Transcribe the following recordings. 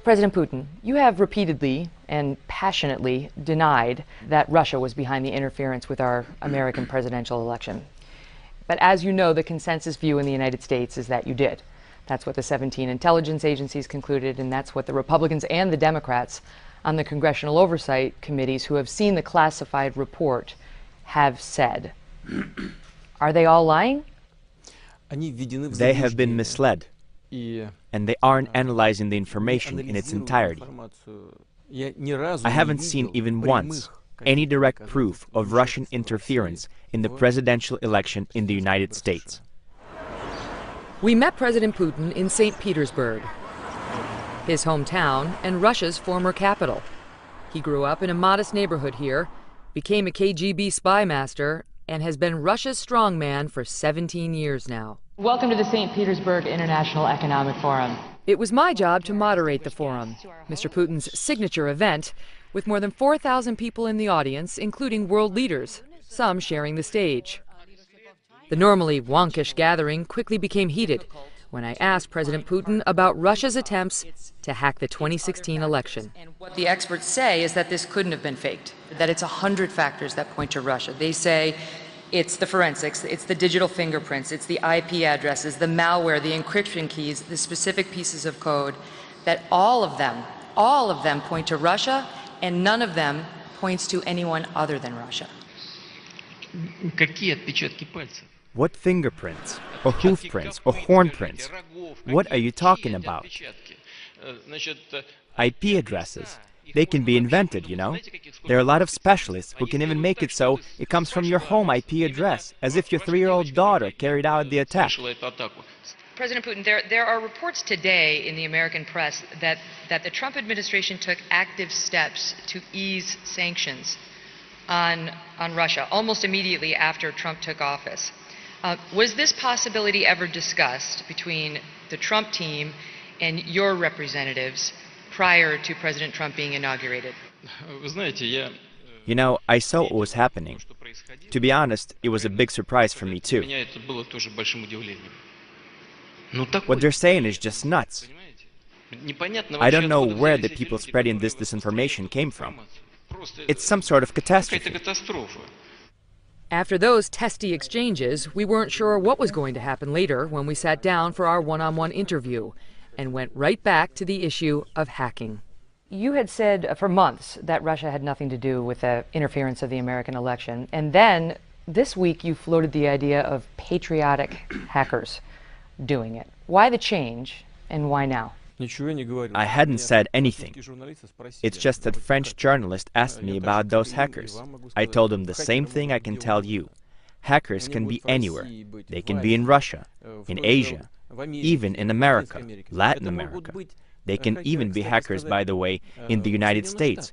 President Putin, you have repeatedly and passionately denied that Russia was behind the interference with our American presidential election. But as you know, the consensus view in the United States is that you did. That's what the 17 intelligence agencies concluded, and that's what the Republicans and the Democrats on the congressional oversight committees who have seen the classified report have said. Are they all lying? They have been misled, and they aren't analyzing the information in its entirety. I haven't seen even once any direct proof of Russian interference in the presidential election in the United States. We met President Putin in St. Petersburg, his hometown and Russia's former capital. He grew up in a modest neighborhood here, became a KGB spy master, and has been Russia's strongman for 17 years now. Welcome to the St. Petersburg International Economic Forum. It was my job to moderate the forum, Mr. Putin's signature event, with more than 4,000 people in the audience, including world leaders, some sharing the stage. The normally wonkish gathering quickly became heated when I asked President Putin about Russia's attempts to hack the 2016 election. And what the experts say is that this couldn't have been faked, that it's 100 factors that point to Russia. They say it's the forensics, it's the digital fingerprints, it's the IP addresses, the malware, the encryption keys, the specific pieces of code, that all of them point to Russia, and none of them points to anyone other than Russia. What fingerprints, or hoof prints, or horn prints? What are you talking about? IP addresses. They can be invented, you know. There are a lot of specialists who can even make it so it comes from your home IP address, as if your 3-year-old daughter carried out the attack. President Putin, there are reports today in the American press that the Trump administration took active steps to ease sanctions on Russia almost immediately after Trump took office. Was this possibility ever discussed between the Trump team and your representatives prior to President Trump being inaugurated? You know, I saw what was happening. To be honest, it was a big surprise for me too. What they're saying is just nuts. I don't know where the people spreading this disinformation came from. It's some sort of catastrophe. After those testy exchanges, we weren't sure what was going to happen later when we sat down for our one-on-one interview and went right back to the issue of hacking. You had said for months that Russia had nothing to do with the interference of the American election, and then this week you floated the idea of patriotic hackers doing it. Why the change, and why now? I hadn't said anything. It's just that French journalist asked me about those hackers. I told him the same thing I can tell you. Hackers can be anywhere. They can be in Russia, in Asia, even in America, Latin America. They can even be hackers, by the way, in the United States,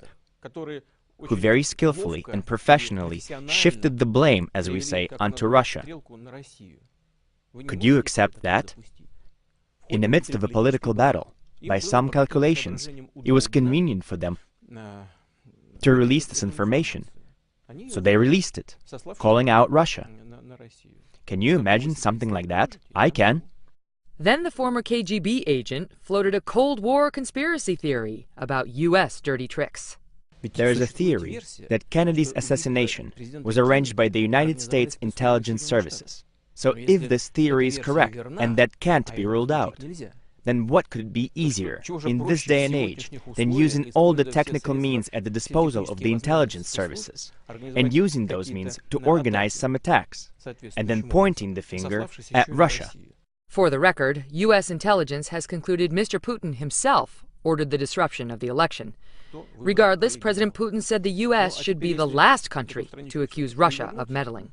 who very skillfully and professionally shifted the blame, as we say, onto Russia. Could you accept that? In the midst of a political battle, by some calculations, it was convenient for them to release this information. So they released it, calling out Russia. Can you imagine something like that? I can. Then the former KGB agent floated a Cold War conspiracy theory about U.S. dirty tricks. There is a theory that Kennedy's assassination was arranged by the United States intelligence services. So if this theory is correct, and that can't be ruled out, then what could be easier in this day and age than using all the technical means at the disposal of the intelligence services, and using those means to organize some attacks, and then pointing the finger at Russia? For the record, U.S. intelligence has concluded Mr. Putin himself ordered the disruption of the election. Regardless, President Putin said the U.S. should be the last country to accuse Russia of meddling.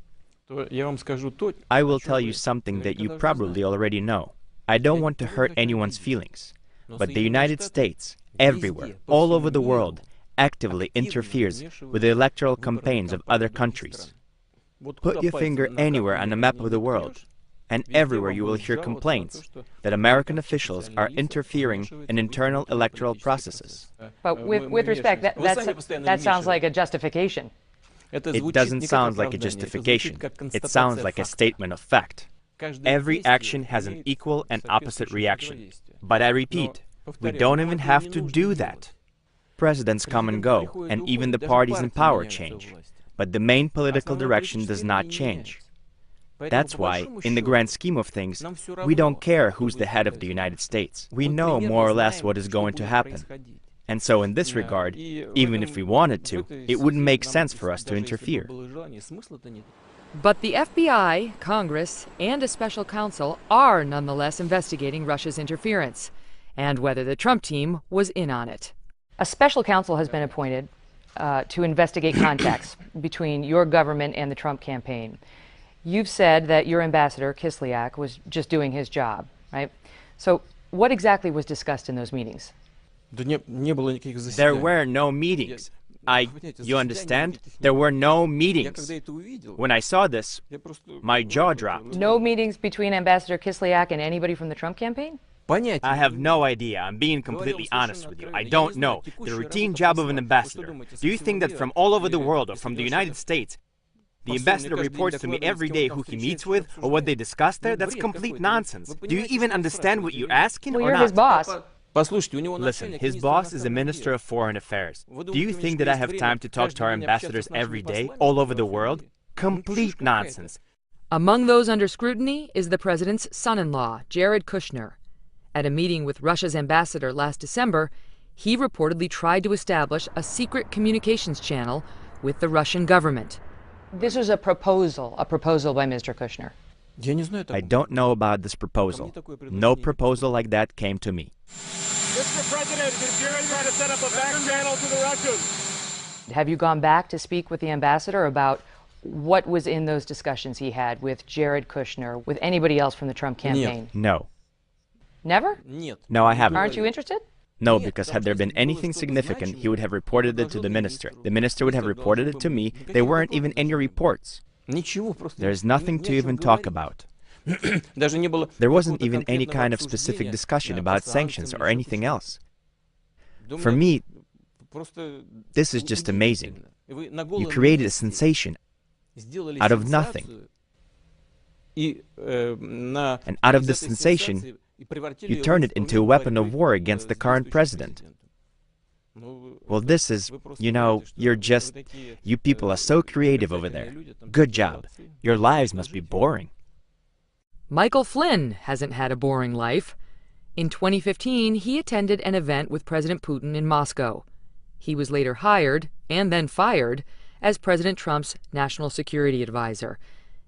I will tell you something that you probably already know. I don't want to hurt anyone's feelings, but the United States, everywhere, all over the world, actively interferes with the electoral campaigns of other countries. Put your finger anywhere on the map of the world, and everywhere you will hear complaints that American officials are interfering in internal electoral processes. But with respect, that sounds like a justification. It doesn't sound like a justification. It sounds like a statement of fact. Every action has an equal and opposite reaction. But I repeat, We don't even have to do that. Presidents come and go, and even the parties in power change. But the main political direction does not change. That's why, in the grand scheme of things, we don't care who's the head of the United States. We know more or less what is going to happen. And so in this regard, even if we wanted to, it wouldn't make sense for us to interfere. But the FBI, Congress, and a special counsel are nonetheless investigating Russia's interference, and whether the Trump team was in on it. A special counsel has been appointed to investigate contacts between your government and the Trump campaign. You've said that your ambassador, Kislyak, was just doing his job, right? So what exactly was discussed in those meetings? There were no meetings. You understand? There were no meetings. When I saw this, my jaw dropped. No meetings between Ambassador Kislyak and anybody from the Trump campaign? I have no idea. I'm being completely honest with you. I don't know. The routine job of an ambassador. Do you think that from all over the world or from the United States, the ambassador reports to me every day who he meets with or what they discuss there? That's complete nonsense. Do you even understand what you're asking Well, or you're not? his boss. Listen, his boss is the Minister of Foreign Affairs. Do you think that I have time to talk to our ambassadors every day, all over the world? Complete nonsense. Among those under scrutiny is the president's son-in-law, Jared Kushner. At a meeting with Russia's ambassador last December, he reportedly tried to establish a secret communications channel with the Russian government. This was a proposal by Mr. Kushner. I don't know about this proposal. No proposal like that came to me. Mr. President, did Jared try to set up a back channel to the Russians? Have you gone back to speak with the ambassador about what was in those discussions he had with Jared Kushner, with anybody else from the Trump campaign? No. Never? No, I haven't. Aren't you interested? No, because had there been anything significant, he would have reported it to the minister. The minister would have reported it to me. There weren't even any reports. There's nothing to even talk about. There wasn't even any kind of specific discussion about sanctions or anything else. For me, this is just amazing. You created a sensation out of nothing. And out of the sensation, you turned it into a weapon of war against the current president. Well, this is, you people are so creative over there. Good job. Your lives must be boring. Michael Flynn hasn't had a boring life. In 2015, he attended an event with President Putin in Moscow. He was later hired, and then fired, as President Trump's national security advisor,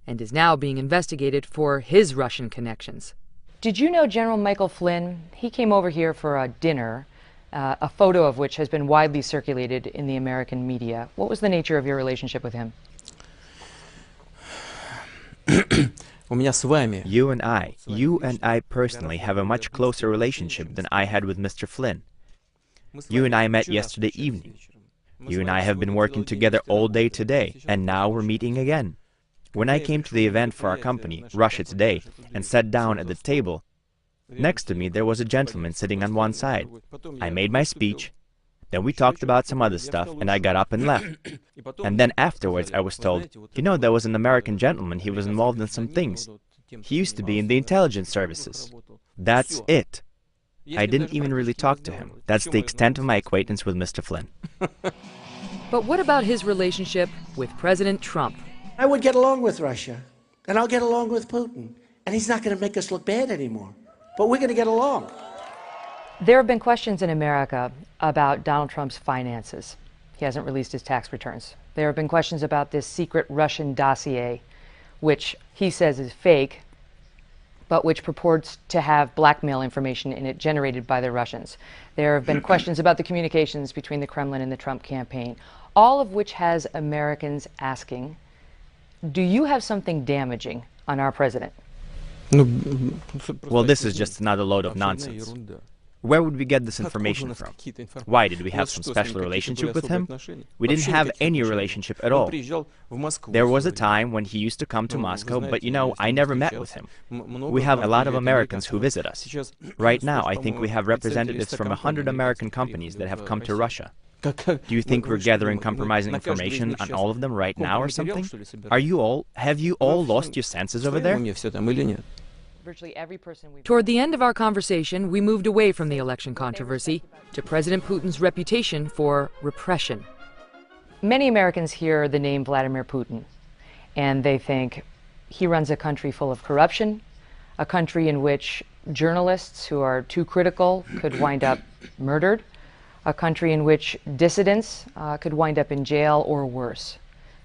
and is now being investigated for his Russian connections. Did you know General Michael Flynn? He came over here for a dinner, a photo of which has been widely circulated in the American media. What was the nature of your relationship with him? You and I personally have a much closer relationship than I had with Mr. Flynn. You and I met yesterday evening. You and I have been working together all day today, and now we're meeting again. When I came to the event for our company, Russia Today, and sat down at the table, next to me there was a gentleman sitting on one side. I made my speech, then we talked about some other stuff, and I got up and left. And then afterwards I was told, there was an American gentleman, he was involved in some things. He used to be in the intelligence services. That's it. I didn't even really talk to him. That's the extent of my acquaintance with Mr. Flynn. But what about his relationship with President Trump? I would get along with Russia, and I'll get along with Putin. And he's not going to make us look bad anymore. But we're going to get along. There have been questions in America about Donald Trump's finances. He hasn't released his tax returns. There have been questions about this secret Russian dossier, which he says is fake, but which purports to have blackmail information in it generated by the Russians. There have been questions about the communications between the Kremlin and the Trump campaign, all of which has Americans asking, do you have something damaging on our president? Well, this is just another load of nonsense. Where would we get this information from? Why, did we have some special relationship with him? We didn't have any relationship at all. There was a time when he used to come to Moscow, but I never met with him. We have a lot of Americans who visit us. Right now, I think we have representatives from 100 American companies that have come to Russia. Do you think we're gathering compromising information on all of them right now or something? Have you all lost your senses over there? Toward the end of our conversation, we moved away from the election controversy to President Putin's reputation for repression. Many Americans hear the name Vladimir Putin, and they think he runs a country full of corruption, a country in which journalists who are too critical could wind up murdered, a country in which dissidents could wind up in jail or worse.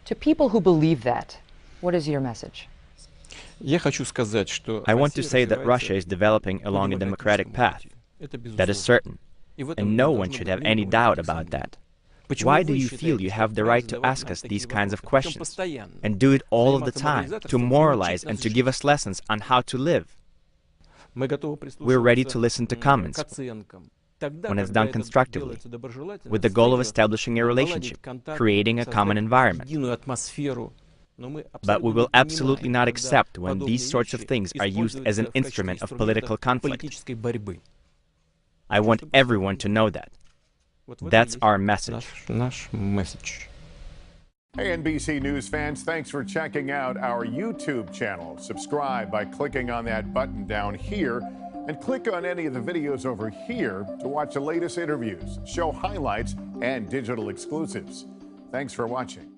To people who believe that, what is your message? I want to say that Russia is developing along a democratic path. That is certain, and no one should have any doubt about that. Why do you feel you have the right to ask us these kinds of questions, and do it all of the time, to moralize and to give us lessons on how to live? We're ready to listen to comments when it's done constructively, with the goal of establishing a relationship, creating a common environment. But we will absolutely not accept when these sorts of things are used as an instrument of political conflict. I want everyone to know that. That's our message. Hey, NBC News fans, thanks for checking out our YouTube channel. Subscribe by clicking on that button down here, and click on any of the videos over here to watch the latest interviews, show highlights, and digital exclusives. Thanks for watching.